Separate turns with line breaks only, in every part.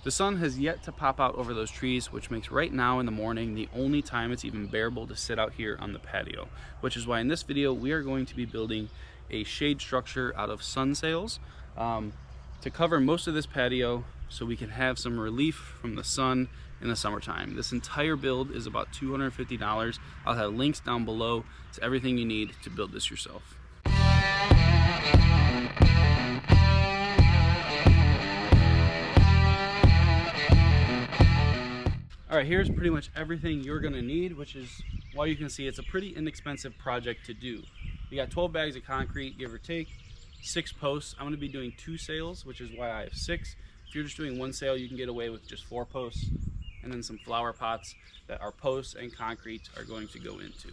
The sun has yet to pop out over those trees, which makes right now in the morning the only time it's even bearable to sit out here on the patio, which is why in this video we are going to be building a shade structure out of sun sails to cover most of this patio so we can have some relief from the sun in the summertime. This entire build is about $250. I'll have links down below to everything you need to build this yourself. All right, here's pretty much everything you're gonna need, which is why you can see it's a pretty inexpensive project to do. We got 12 bags of concrete, give or take, 6 posts. I'm gonna be doing 2 sails, which is why I have 6. If you're just doing 1 sail, you can get away with just 4 posts, and then some flower pots that our posts and concrete are going to go into.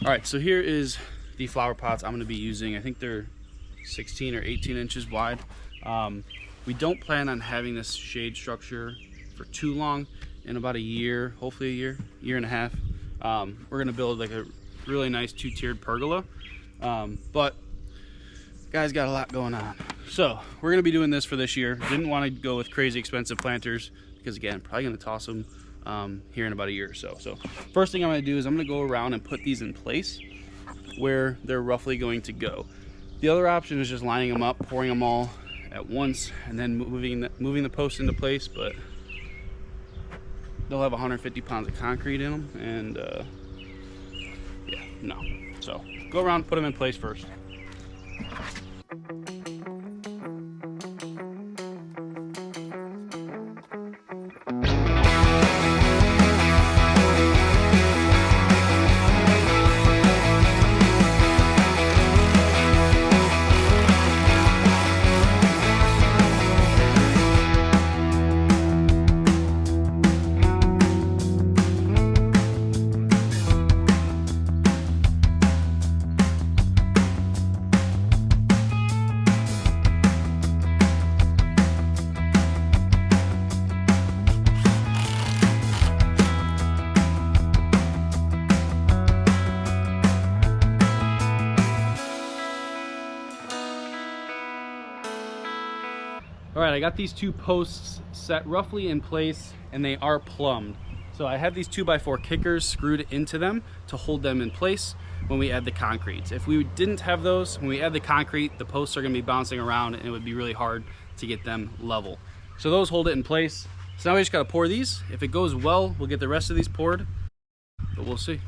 All right, so here is the flower pots I'm gonna be using. I think they're 16 or 18 inches wide. We don't plan on having this shade structure for too long. In about a year, hopefully a year and a half, we're gonna build like a really nice 2-tiered pergola. But guys got a lot going on. So we're gonna be doing this for this year. Didn't want to go with crazy expensive planters because again, probably gonna toss them here in about a year or so. So first thing I'm gonna do is I'm gonna go around and put these in place where they're roughly going to go. The other option is just lining them up, pouring them all at once, and then moving the posts into place, but they'll have 150 pounds of concrete in them, and yeah, no. So go around, put them in place first. All right, I got these 2 posts set roughly in place and they are plumbed. So I have these 2x4 kickers screwed into them to hold them in place when we add the concrete. If we didn't have those, when we add the concrete, the posts are gonna be bouncing around and it would be really hard to get them level. So those hold it in place. So now we just gotta pour these. If it goes well, we'll get the rest of these poured, but we'll see.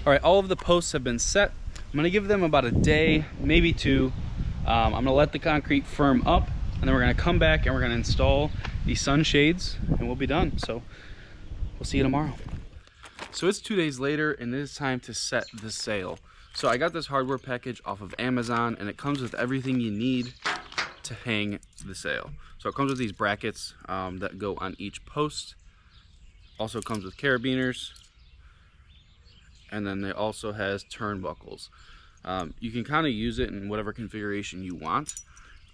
All right, all of the posts have been set. I'm gonna give them about a day, maybe two. I'm gonna let the concrete firm up, and then we're gonna come back and we're gonna install the sunshades, and we'll be done. So we'll see you tomorrow. So it's 2 days later, and it is time to set the sail. So I got this hardware package off of Amazon, and it comes with everything you need to hang the sail. So it comes with these brackets that go on each post. Also comes with carabiners, and then it also has turnbuckles. You can kind of use it in whatever configuration you want.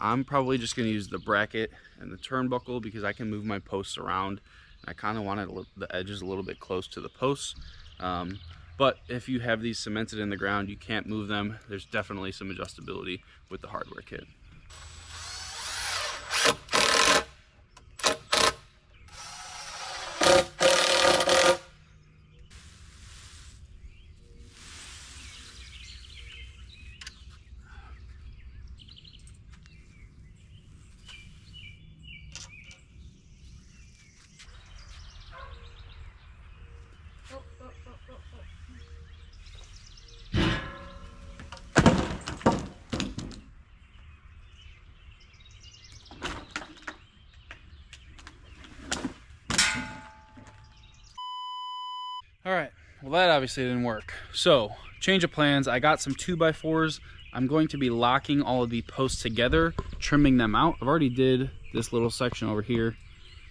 I'm probably just going to use the bracket and the turnbuckle because I can move my posts around. I kind of wanted the edges a little bit close to the posts. But if you have these cemented in the ground, you can't move them. There's definitely some adjustability with the hardware kit. All right, well that obviously didn't work. So, change of plans. I got some 2x4s. I'm going to be locking all of the posts together, trimming them out. I've already did this little section over here.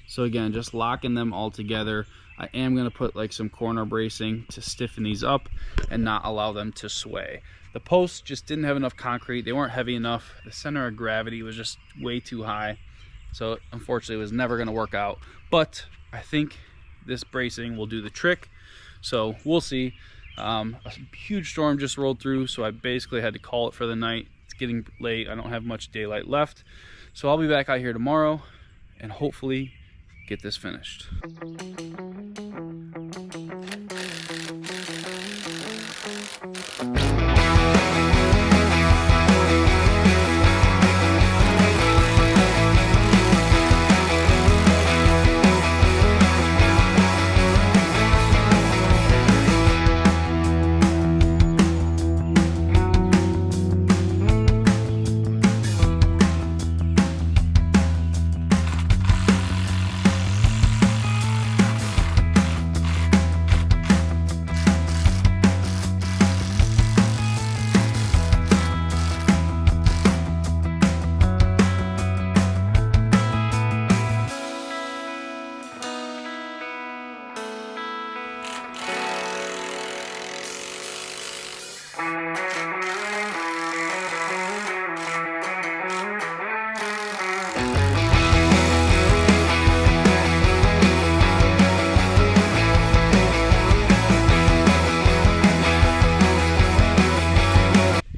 So again, just locking them all together. I am gonna put like some corner bracing to stiffen these up and not allow them to sway. The posts just didn't have enough concrete. They weren't heavy enough. The center of gravity was just way too high. So unfortunately it was never gonna work out. But I think this bracing will do the trick. So we'll see. A huge storm just rolled through, so I basically had to call it for the night. It's getting late. I don't have much daylight left. So I'll be back out here tomorrow and hopefully get this finished.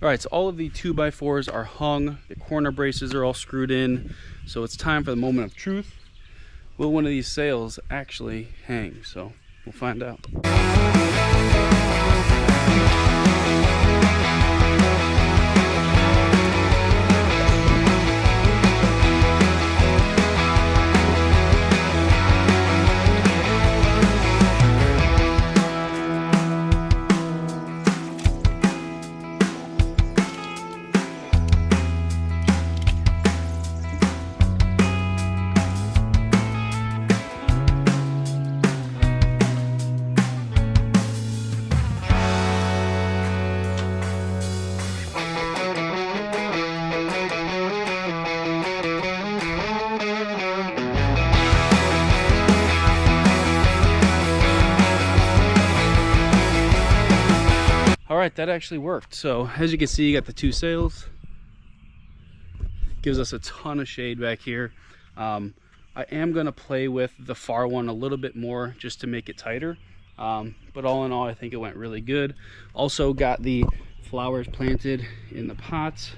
All right, so all of the 2x4s are hung. The corner braces are all screwed in. So it's time for the moment of truth. Will one of these sails actually hang? So we'll find out. All right, that actually worked. So as you can see, you got the two sails. Gives us a ton of shade back here. I am gonna play with the far one a little bit more just to make it tighter. But all in all, I think it went really good. Also got the flowers planted in the pots,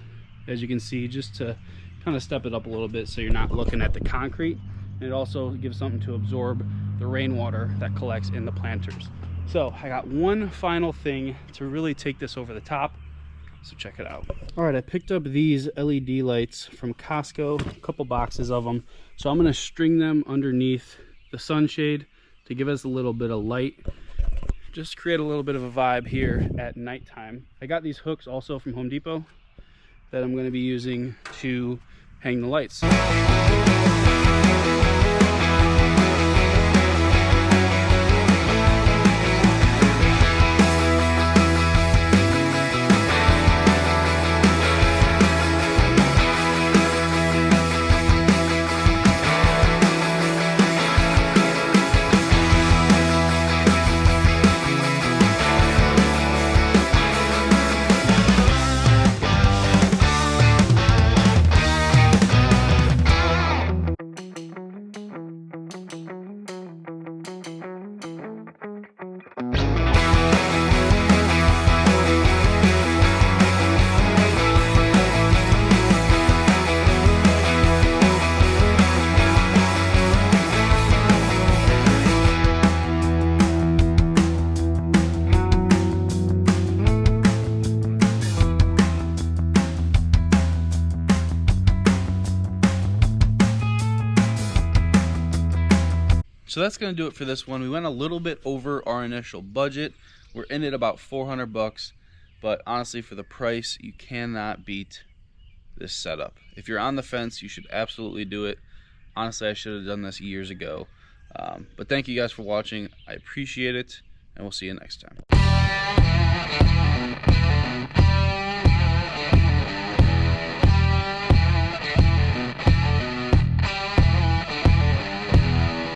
as you can see, just to kind of step it up a little bit so you're not looking at the concrete. And it also gives something to absorb the rainwater that collects in the planters. So I got one final thing to really take this over the top, so check it out. All right, I picked up these LED lights from Costco, a couple boxes of them. So I'm gonna string them underneath the sunshade to give us a little bit of light, just create a little bit of a vibe here at nighttime. I got these hooks also from Home Depot that I'm going to be using to hang the lights. So that's going to do it for this one. We went a little bit over our initial budget. We're in at about 400 bucks, but honestly for the price, you cannot beat this setup. If you're on the fence, you should absolutely do it. Honestly, I should have done this years ago. But thank you guys for watching. I appreciate it, and we'll see you next time.